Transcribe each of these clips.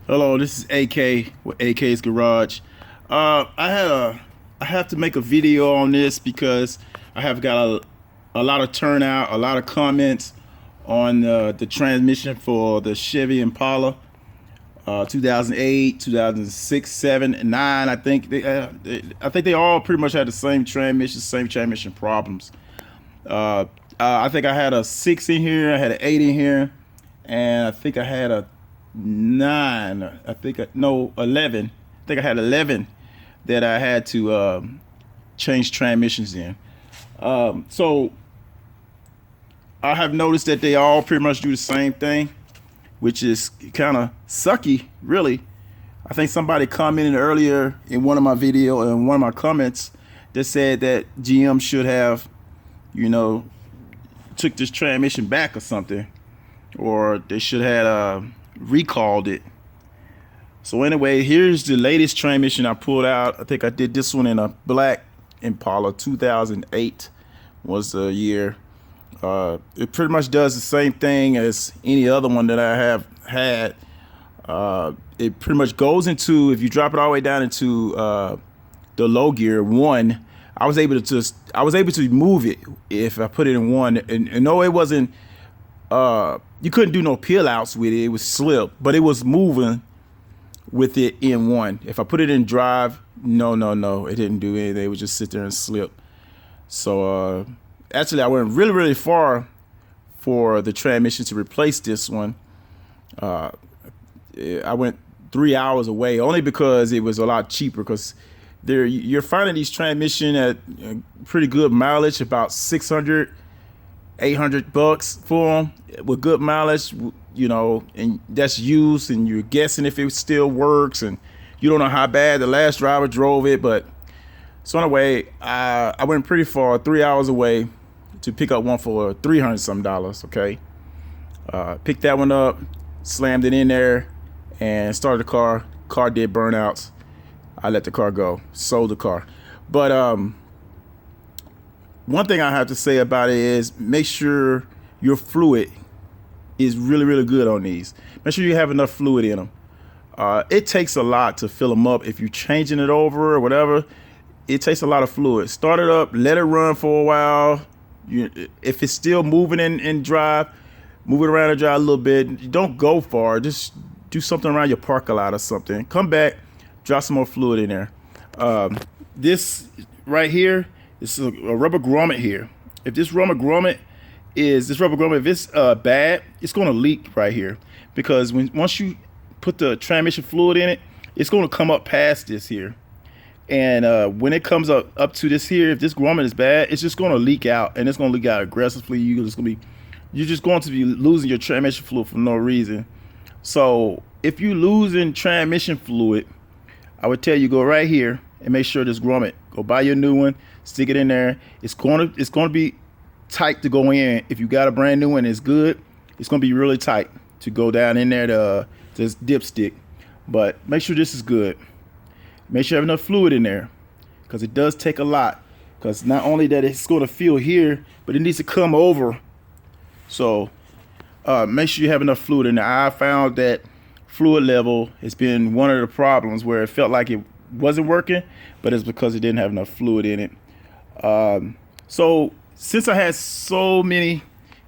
Hello, this is AK with AK's Garage. I have to make a video on this because I have got a lot of turnout, a lot of comments on the transmission for the Chevy Impala 2008, 2006, 7, and 9. I think they all pretty much had the same transmission problems. I think I had a 6 in here, I had an 8 in here, and I think I had a 9. No, 11. I think I had 11 that I had to change transmissions in. So I have noticed that they all pretty much do the same thing, which is kind of sucky, really. I think somebody commented earlier in one of my comments that said that GM should have, you know, took this transmission back or something, or they should have recalled it. So anyway, here's the latest transmission I pulled out. I think I did this one in a black Impala. 2008 was the year. It pretty much does the same thing as any other one that I have had. It pretty much goes into, if you drop it all the way down into the low gear 1, I was able to move it if I put it in 1. And no, it wasn't. You couldn't do no peel outs with it. It was slip, but it was moving with it in 1. If I put it in drive, no, it didn't do anything. It would just sit there and slip. So actually, I went really far for the transmission to replace this one. I went 3 hours away only because it was a lot cheaper. Because you're finding these transmission at pretty good mileage, about 600, 800 bucks for them with good mileage, you know, and that's used, and you're guessing if it still works, and you don't know how bad the last driver drove it. But so anyway, I went pretty far, 3 hours away, to pick up one for $300 some. Okay, picked that one up, slammed it in there, and started the car. Car did burnouts. I let the car go, sold the car. But one thing I have to say about it is make sure your fluid is really good on these. Make sure you have enough fluid in them. It takes a lot to fill them up. If you're changing it over or whatever, it takes a lot of fluid. Start it up, let it run for a while. If it's still moving in drive, move it around and drive a little bit. Don't go far. Just do something around your parking lot or something. Come back, drop some more fluid in there. This right here, this is a rubber grommet here. If this rubber grommet if it's bad, it's going to leak right here, because once you put the transmission fluid in it, it's going to come up past this here, and when it comes up to this here, if this grommet is bad, it's just going to leak out, and it's going to leak out aggressively. You're just going to be losing your transmission fluid for no reason. So if you're losing transmission fluid, I would tell you, go right here and make sure this grommet, go buy your new one, stick it in there. It's going to be tight to go in. If you got a brand new one, it's good. It's going to be really tight to go down in there to this dipstick. But make sure this is good. Make sure you have enough fluid in there, because it does take a lot. Because not only that it's going to feel here, but it needs to come over. So make sure you have enough fluid in there. I found that fluid level has been one of the problems where it felt like it wasn't working, but it's because it didn't have enough fluid in it. So since I had so many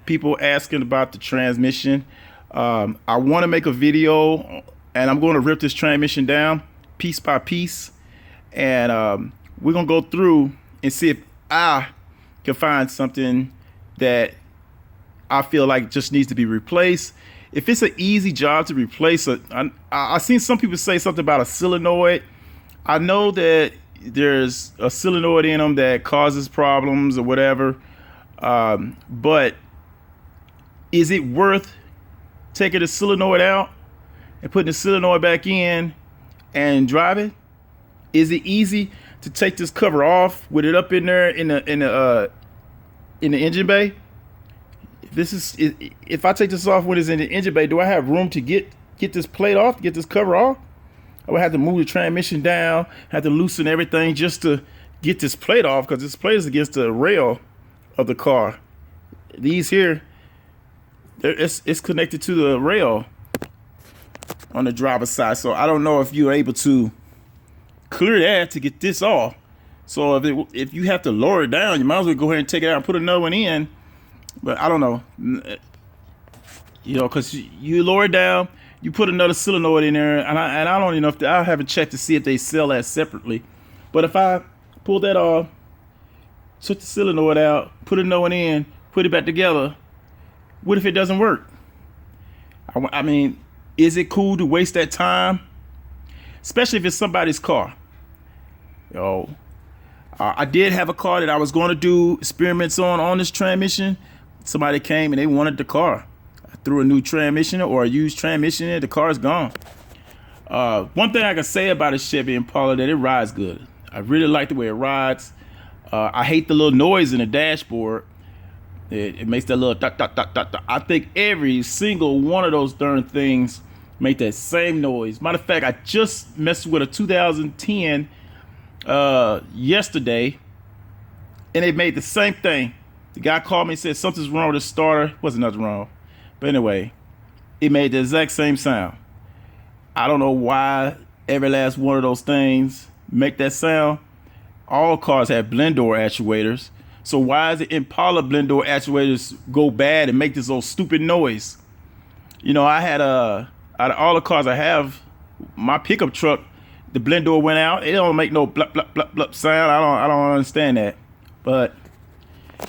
people asking about the transmission, I want to make a video, and I'm going to rip this transmission down piece by piece, and we're going to go through and see if I can find something that I feel like just needs to be replaced. If it's an easy job to replace it, I've seen some people say something about a solenoid. I know that there's a solenoid in them that causes problems or whatever, but is it worth taking the solenoid out and putting the solenoid back in and drive it? Is it easy to take this cover off with it up in there in the engine bay? If I take this off when it's in the engine bay, do I have room to get this plate off, get this cover off? I would have to move the transmission down, have to loosen everything just to get this plate off, because this plate is against the rail of the car. These here, it's connected to the rail. on the driver's side. So I don't know if you're able to clear that to get this off. So if you have to lower it down, you might as well go ahead and take it out and put another one in. But I don't know, you know, because you lower it down, you put another solenoid in there, and I don't even know if I haven't checked to see if they sell that separately. But if I pull that off, took the solenoid out, put another one in, put it back together, what if it doesn't work? I mean, is it cool to waste that time? Especially if it's somebody's car. Yo, I did have a car that I was going to do experiments on this transmission. Somebody came and they wanted the car. I threw a new transmission or a used transmission in, the car's gone. One thing I can say about a Chevy Impala, that it rides good. I really like the way it rides. I hate the little noise in the dashboard. It makes that little dot, dot, dot, dot, dot. I think every single one of those darn things make that same noise. Matter of fact, I just messed with a 2010 yesterday, and it made the same thing. The guy called me and said something's wrong with the starter. Wasn't nothing wrong, but anyway, it made the exact same sound. I don't know why every last one of those things make that sound. All cars have blend door actuators. So why is the Impala blend door actuators go bad and make this old stupid noise? You know, I had out of all the cars I have, my pickup truck, the blend door went out. It don't make no blop blop blop blop sound. I don't understand that. But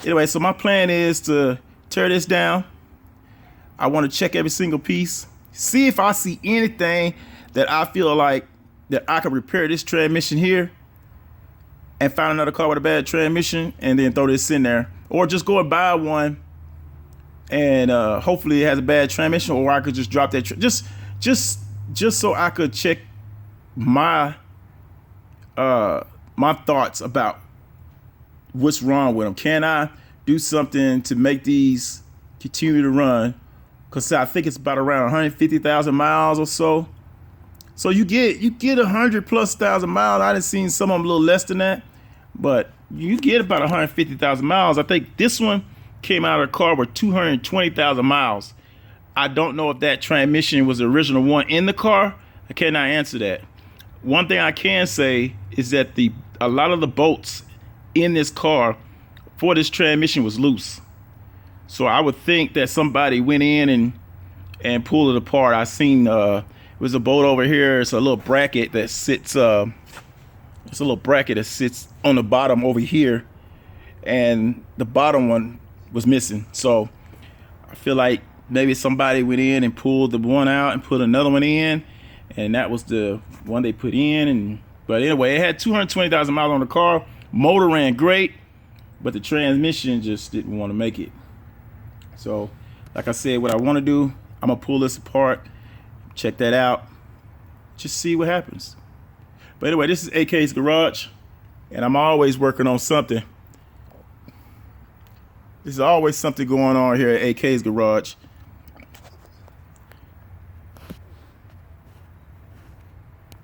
anyway, so my plan is to tear this down. I want to check every single piece, see if I see anything that I feel like that I can repair this transmission here, and find another car with a bad transmission and then throw this in there, or just go and buy one and hopefully it has a bad transmission, or I could just drop that just so I could check my my thoughts about what's wrong with them. Can I do something to make these continue to run? Because I think it's about around 150,000 miles or so. So you get 100,000+ miles. I done seen some of them a little less than that, but you get about 150,000 miles. I think this one came out of the car with 220,000 miles. I don't know if that transmission was the original one in the car. I cannot answer that. One thing I can say is that a lot of the bolts in this car for this transmission was loose. So I would think that somebody went in and pulled it apart. I seen there's a bolt over here. It's a little bracket that sits. It's a little bracket that sits on the bottom over here, and the bottom one was missing. So I feel like maybe somebody went in and pulled the one out and put another one in, and that was the one they put in. But anyway, it had 220,000 miles on the car. Motor ran great, but the transmission just didn't want to make it. So, like I said, what I want to do, I'm gonna pull this apart. Check that out. Just see what happens. But anyway, this is AK's Garage, and I'm always working on something. There's always something going on here at AK's Garage.